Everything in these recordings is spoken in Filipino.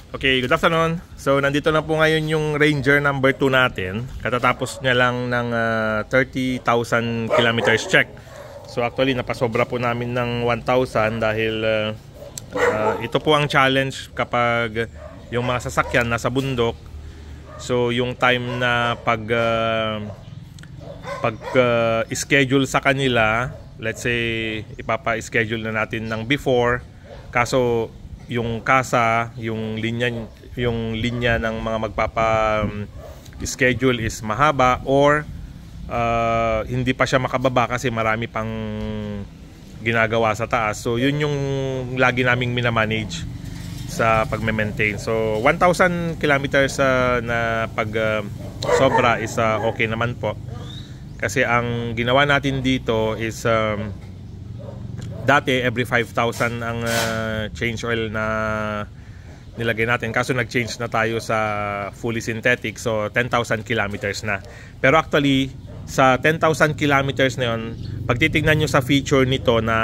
Okay, good afternoon. So, nandito na po ngayon yung Ranger number 2 natin. Katatapos niya lang ng 30,000 kilometers check. So, actually, napasobra po namin ng 1,000 dahil ito po ang challenge kapag yung mga sasakyan nasa bundok. So, yung time na schedule sa kanila, let's say, ipapa-schedule na natin ng before. Kaso, yung kasa, yung linya ng mga magpapa-schedule is mahaba or hindi pa siya makababa kasi marami pang ginagawa sa taas. So yun yung lagi naming minamanage sa pagme-maintain. So 1,000 kilometers na pag sobra is okay naman po. Kasi ang ginawa natin dito is dati every 5,000 ang change oil na nilagay natin. Kaso nag-change na tayo sa fully synthetic, so 10,000 kilometers na. Pero actually sa 10,000 kilometers na yun, pag titignan nyo sa feature nito na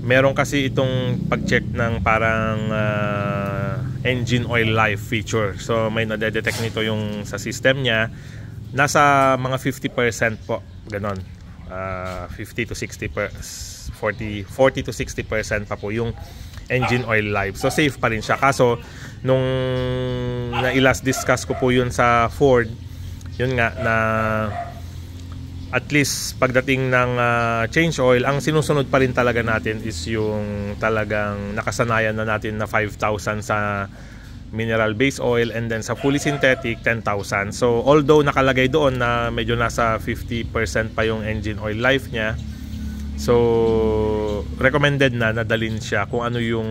meron kasi itong pag-check ng parang engine oil life feature. So may nade-detect nito yung sa system niya. Nasa mga 50% po, ganon. 50 to 40 to 60% pa po yung engine oil life. So safe pa rin siya. Kaso nung na-last discuss ko po yun sa Ford, yun nga na at least pagdating ng change oil, ang sinusunod pa rin talaga natin is yung talagang nakasanayan na natin na 5,000 sa mineral base oil, and then sa fully synthetic 10,000. So although nakalagay doon na medyo nasa 50% pa yung engine oil life niya, so recommended na nadalin siya kung ano yung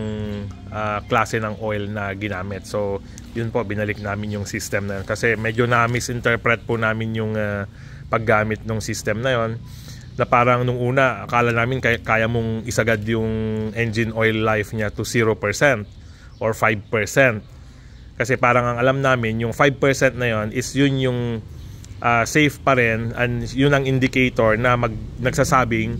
klase ng oil na ginamit. So yun po, binalik namin yung system na yun kasi medyo na-misinterpret po namin yung paggamit ng system na yun, na parang nung una akala namin kaya mong isagad yung engine oil life niya to 0% or 5%. Kasi parang ang alam namin, yung 5% na yon is yun yung safe pa rin, and yun ang indicator na nagsasabing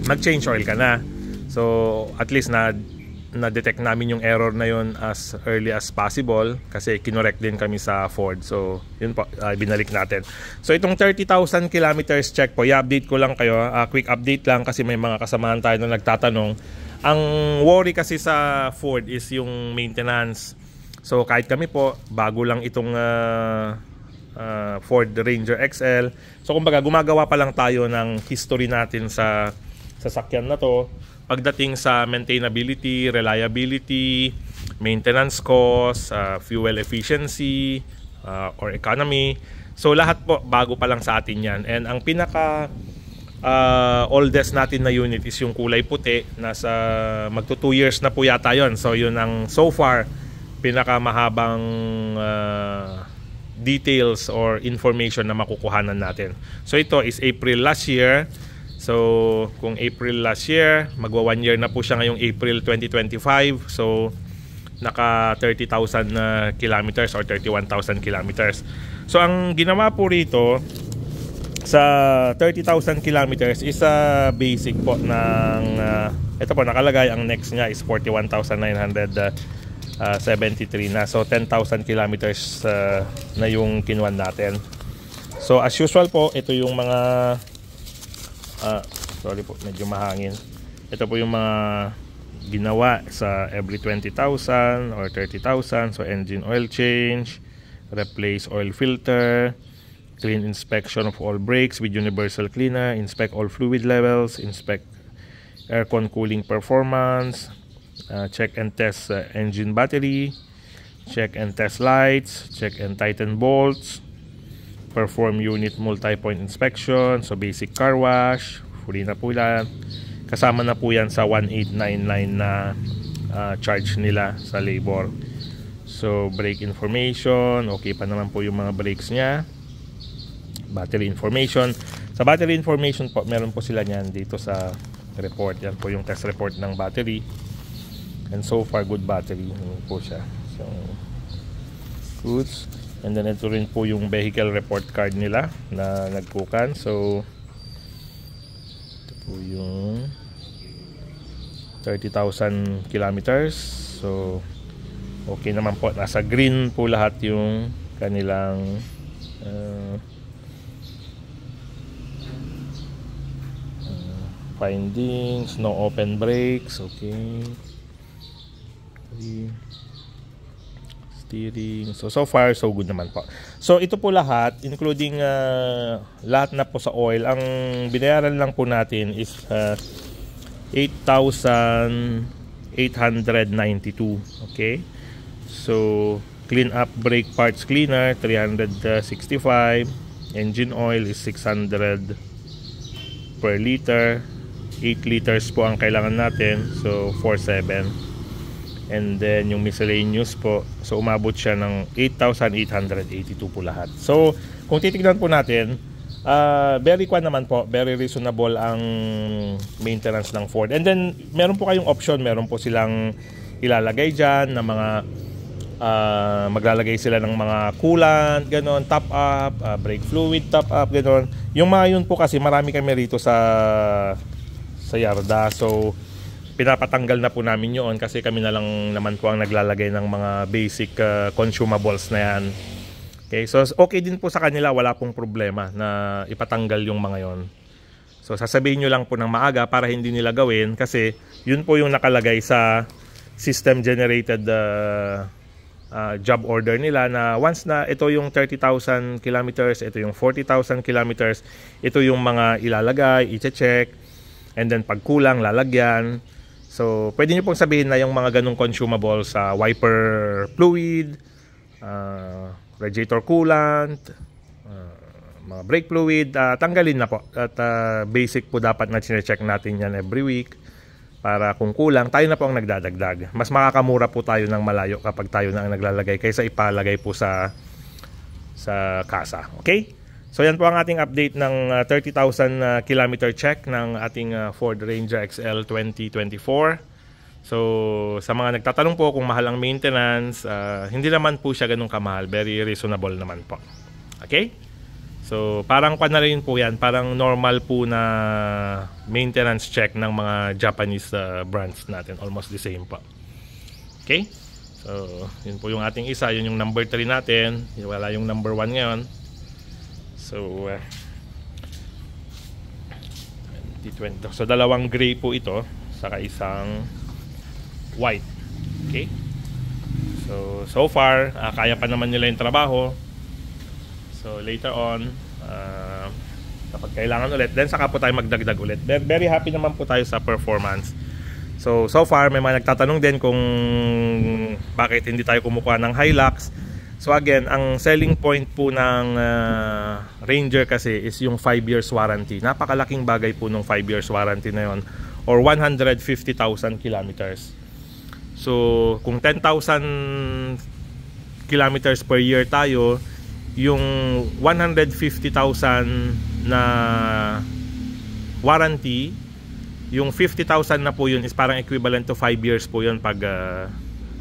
mag-change oil ka na. So at least na-detect namin yung error na yon as early as possible kasi kinorek din kami sa Ford. So yun po, binalik natin. So itong 30,000 kilometers check po, i-update ko lang kayo. Quick update lang kasi may mga kasamahan tayo na nagtatanong. Ang worry kasi sa Ford is yung maintenance. So kahit kami po, bago lang itong Ford Ranger XL. So kumbaga gumagawa pa lang tayo ng history natin sa sasakyan na to. Pagdating sa maintainability, reliability, maintenance cost, fuel efficiency, or economy. So lahat po bago pa lang sa atin yan. And ang pinaka oldest natin na unit is yung kulay puti. Nasa magto 2 years na po yata yon. So yun ang so far pinakamahabang details or information na makukuhanan natin. So ito is April last year. So kung April last year, magwa 1 year na po siya ngayong April 2025. So naka 30,000 kilometers or 31,000 kilometers. So ang ginawa po rito sa 30,000 kilometers is basic po ng ito po nakalagay, ang next niya is 41,973 na. So 10,000 kilometers na yung kinuwan natin. So as usual po, ito yung mga sorry po, medyo mahangin. Ito po yung mga ginawa sa every 20,000 or 30,000. So engine oil change, replace oil filter, clean inspection of all brakes with universal cleaner, inspect all fluid levels, inspect aircon cooling performance, check and test engine battery, check and test lights, check and tighten bolts, perform unit multi-point inspection. So basic car wash, huli na po yan. Kasama na po yan sa 1,899 na charge nila sa labor. So brake information, okay pa naman po yung mga brakes nya. Battery information, sa battery information po, meron po sila niyan dito sa report. Yan po yung test report ng battery. And so far, good battery po siya. So, goods. And then ito rin po yung vehicle report card nila na nagkukan. So, ito po yung 30,000 kilometers. So Okay naman po, nasa green po lahat yung kanilang findings. No open brakes. Okay, steering. So far so good naman po. So ito po lahat, including lahat na po sa oil. Ang binayaran lang po natin is 8,892. Okay, so clean up brake parts cleaner 365. Engine oil is 600 per liter. 8 liters po ang kailangan natin, so 47. And then yung miscellaneous po, so umabot siya ng 8,882 po lahat. So kung titignan po natin, very naman po, very reasonable ang maintenance ng Ford. And then meron po kayong option, meron po silang ilalagay dyan na mga maglalagay sila ng mga coolant, ganon, top up, brake fluid top up, ganon. Yung mga yun po kasi marami kami rito sa Yarda, so pinapatanggal na po namin yun kasi kami na lang naman po ang naglalagay ng mga basic consumables na yan. Okay, so okay din po sa kanila, wala pong problema na ipatanggal yung mga yon. So sasabihin nyo lang po ng maaga para hindi nila gawin, kasi yun po yung nakalagay sa system generated job order nila, na once na ito yung 30,000 kilometers, ito yung 40,000 kilometers, ito yung mga ilalagay, i-check, and then pag kulang, lalagyan. So pwede nyo pong sabihin na yung mga ganong consumables, wiper fluid, radiator coolant, mga brake fluid, tanggalin na po. At basic po dapat na chinecheck natin yan every week, para kung kulang, tayo na po ang nagdadagdag. Mas makakamura po tayo ng malayo kapag tayo na ang naglalagay kaysa ipalagay po sa kasa. Okay? So yan po ang ating update ng 30,000 kilometer check ng ating Ford Ranger XL 2024. So sa mga nagtatanong po kung mahal ang maintenance, hindi naman po siya ganun kamahal, very reasonable naman po. Okay? So parang pa na rin po yan, parang normal po na maintenance check ng mga Japanese brands natin, almost the same po. Okay? So yun po yung ating isa, yun yung number 3 natin, wala yung number 1 ngayon. So 2020. So dalawang gray po ito, saka isang white. Okay? So far, kaya pa naman nila yung trabaho. So later on, kapag kailangan ulit, then saka po tayo magdagdag ulit. Very happy naman po tayo sa performance. So far, may mga nagtatanong din kung bakit hindi tayo kumukuha ng Hilux. So again, ang selling point po ng Ranger kasi is yung 5 years warranty. Napakalaking bagay po ng 5 years warranty na yon, or 150,000 kilometers. So kung 10,000 kilometers per year tayo, yung 150,000 na warranty, yung 50,000 na po yun is parang equivalent to 5 years po yun pag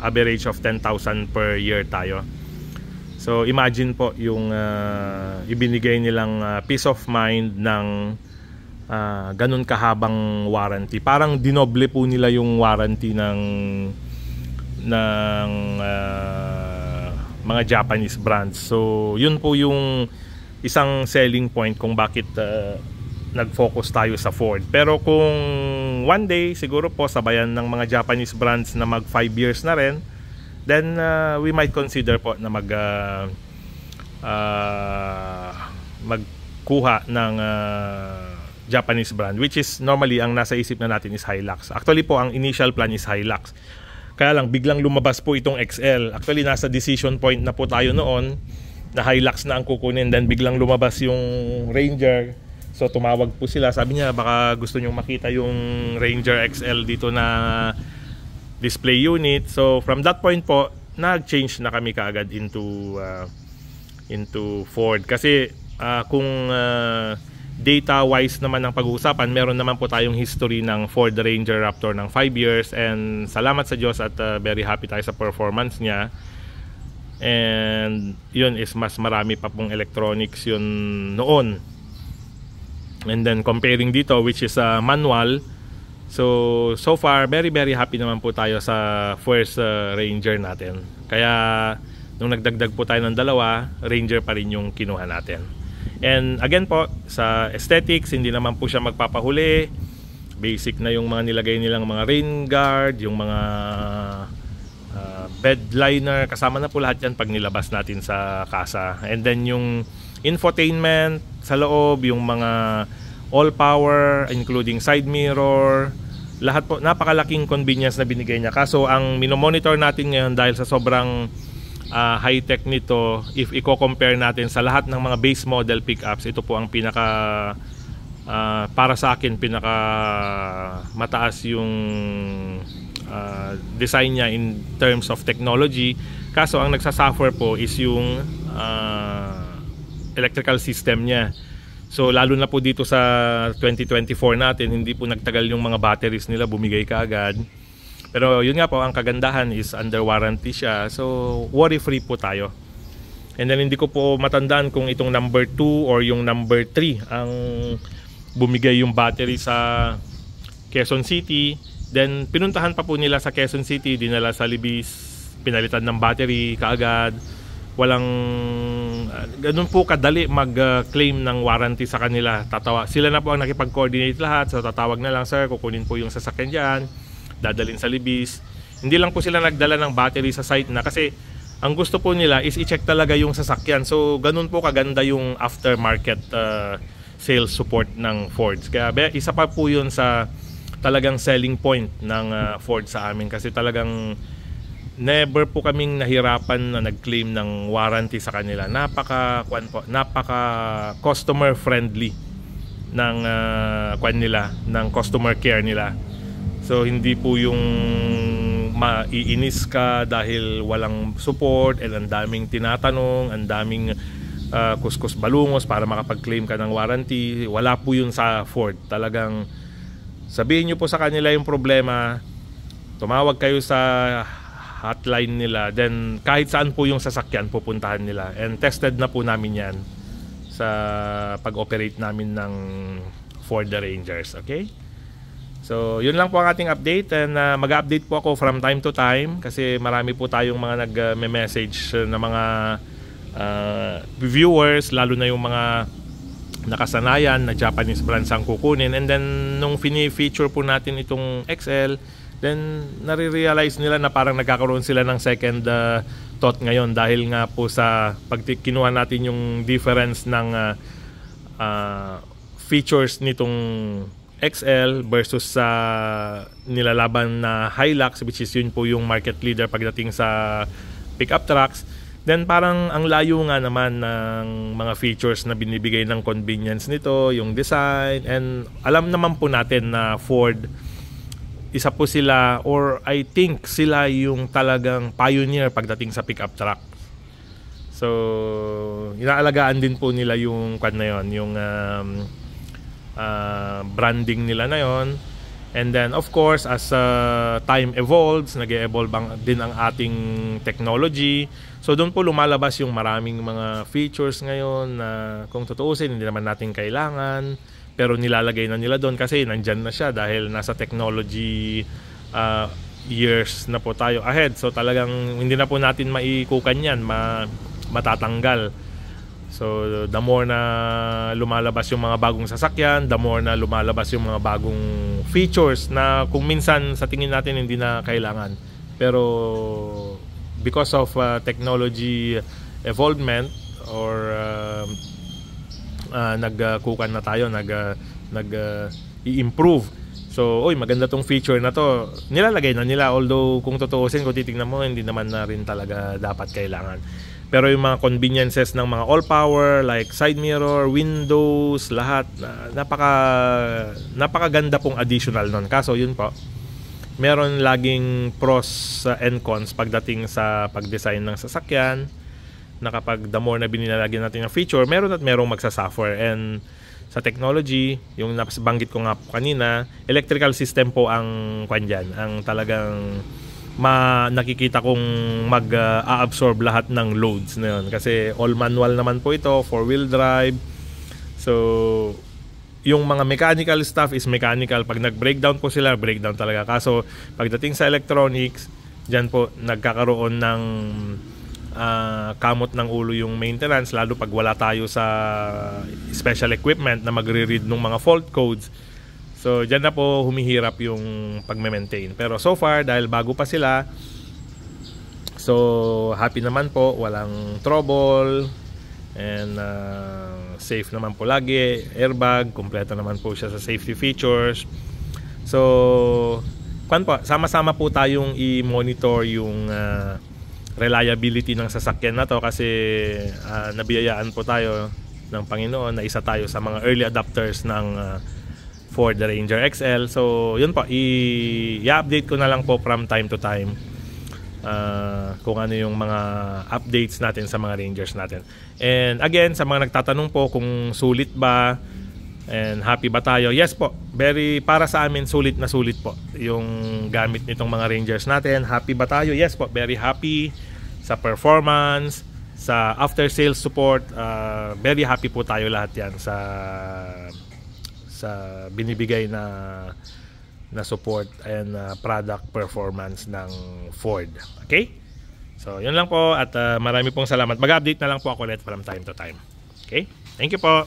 average of 10,000 per year tayo. So imagine po yung ibinigay nilang peace of mind ng ganun kahabang warranty. Parang dinoble po nila yung warranty ng mga Japanese brands. So yun po yung isang selling point kung bakit nag-focus tayo sa Ford. Pero kung one day siguro po sabayan ng mga Japanese brands na mag 5 years na rin, then we might consider po na magkuha ng Japanese brand, which is normally ang nasa isip na natin is Hilux. Actually po ang initial plan is Hilux. Kaya lang biglang lumabas po itong XL. Actually nasa decision point na po tayo noon na Hilux na ang kukunin, then biglang lumabas yung Ranger. So tumawag po sila, sabi niya baka gusto nyong makita yung Ranger XL dito na display unit. So from that point po, nag-change na kami kaagad into Ford. Kasi kung data wise naman ang pag-uusapan, meron naman po tayong history ng Ford Ranger Raptor ng 5 years, and salamat sa Diyos at very happy tayo sa performance niya. And yun is mas marami pa pong electronics yun noon. And then comparing dito, which is manual, So far, very happy naman po tayo sa first Ranger natin. Kaya nung nagdagdag po tayo ng dalawa, Ranger pa rin yung kinuha natin. And again po, sa aesthetics, hindi naman po siya magpapahuli. Basic na yung mga nilagay nilang mga rain guard, yung mga bed liner, kasama na po lahat yan pag nilabas natin sa kasa. And then yung infotainment sa loob, yung mga all power, including side mirror, lahat po, napakalaking convenience na binigay niya. Kaso ang minomonitor natin ngayon, dahil sa sobrang high-tech nito, if i-compare natin sa lahat ng mga base model pickups, ito po ang pinaka para sa akin pinaka mataas yung design niya in terms of technology. Kaso ang nagsasuffer po is yung electrical system niya. So lalo na po dito sa 2024 natin, hindi po nagtagal yung mga batteries nila, bumigay kaagad. Pero yun nga po, ang kagandahan is under warranty siya. So worry free po tayo. And then hindi ko po matandaan kung itong number 2 or yung number 3 ang bumigay yung battery sa Quezon City. Then pinuntahan pa po nila sa Quezon City, dinala sa Libis, pinalitan ng battery kaagad. Walang ganun po kadali mag-claim ng warranty sa kanila. Sila na po ang nakipag-coordinate lahat. So tatawag na lang, sir, kukunin po yung sasakyan dyan, dadalhin sa Libis. Hindi lang po sila nagdala ng battery sa site na, kasi ang gusto po nila is i-check talaga yung sasakyan. So ganun po kaganda yung aftermarket sales support ng Ford. Kaya isa pa po yun sa talagang selling point ng Ford sa amin, kasi talagang never po kaming nahirapan na nag-claim ng warranty sa kanila. Napaka customer friendly ng nila, ng customer care nila. So hindi po yung maiinis ka dahil walang support and ang daming tinatanong, ang daming kuskus balungos para makapag-claim ka ng warranty. Wala po yun sa Ford. Talagang sabihin nyo po sa kanila yung problema, tumawag kayo sa hotline nila, then kahit saan po yung sasakyan pupuntahan nila, and tested na po namin yan sa pag-operate namin ng Ford Rangers. Okay? So yun lang po ang ating update, and mag-update po ako from time to time kasi marami po tayong mga nag-message na mga viewers, lalo na yung mga nakasanayan na Japanese brands ang kukunin. And then nung fini-feature po natin itong XL, then nare-realize nila na parang nagkakaroon sila ng second thought ngayon, dahil nga po sa pag kinuha natin yung difference ng features nitong XL versus sa nilalaban na Hilux, which is yun po yung market leader pagdating sa pickup trucks. Then parang ang layo nga naman ng mga features na binibigay ng convenience nito, yung design, and alam naman po natin na Ford, isa po sila, or I think sila yung talagang pioneer pagdating sa pickup truck. So inaalagaan din po nila yung yung branding nila na yon. And then of course, as time evolves, nag-evolve din ang ating technology. So doon po lumalabas yung maraming mga features ngayon na kung tutuusin hindi naman natin kailangan, pero nilalagay na nila doon kasi nandyan na siya dahil nasa technology years na po tayo ahead. So talagang hindi na po natin maikukan yan, matatanggal. So the more na lumalabas yung mga bagong sasakyan, the more na lumalabas yung mga bagong features na kung minsan sa tingin natin hindi na kailangan. Pero because of technology evolvement or nagkukan na tayo, i-improve. So, maganda tong feature na to. Nilalagay na nila, although kung tutuusin, kung titingnan mo, hindi naman na rin talaga dapat kailangan. Pero yung mga conveniences ng mga all power like side mirror, windows, lahat, napakaganda pong additional nun. Kaso yun po, meron laging pros and cons pagdating sa pag-design ng sasakyan, na kapag the more na binilagyan natin ng feature, meron at merong magsasuffer. And sa technology, yung nabanggit ko nga po kanina, electrical system po ang dyan, ang talagang nakikita kong mag-absorb lahat ng loads na yun. Kasi all manual naman po ito, 4-wheel drive. So yung mga mechanical stuff is mechanical. Pag nag-breakdown po sila, breakdown talaga. Kaso pagdating sa electronics, dyan po nagkakaroon ng kamot ng ulo yung maintenance, lalo pag wala tayo sa special equipment na magre-read ng mga fault codes. So dyan na po humihirap yung pag-maintain. Pero so far, dahil bago pa sila, so happy naman po, walang trouble, and safe naman po lagi. Airbag, kumpleto naman po siya sa safety features. So sama-sama po tayong i-monitor yung reliability ng sasakyan na to, kasi nabiyayaan po tayo ng Panginoon na isa tayo sa mga early adopters ng Ford Ranger XL. So yun po, i-update ko na lang po from time to time kung ano yung mga updates natin sa mga Rangers natin. And again, sa mga nagtatanong po kung sulit ba and happy ba tayo, yes po, para sa amin sulit na sulit po yung gamit nitong mga Rangers natin. Happy ba tayo? Yes po, very happy sa performance, sa after sales support. Very happy po tayo lahat yan sa binibigay na support and product performance ng Ford. Okay? So, yun lang po, at marami pong salamat. Mag-update na lang po ako ulit from time to time. Okay? Thank you po.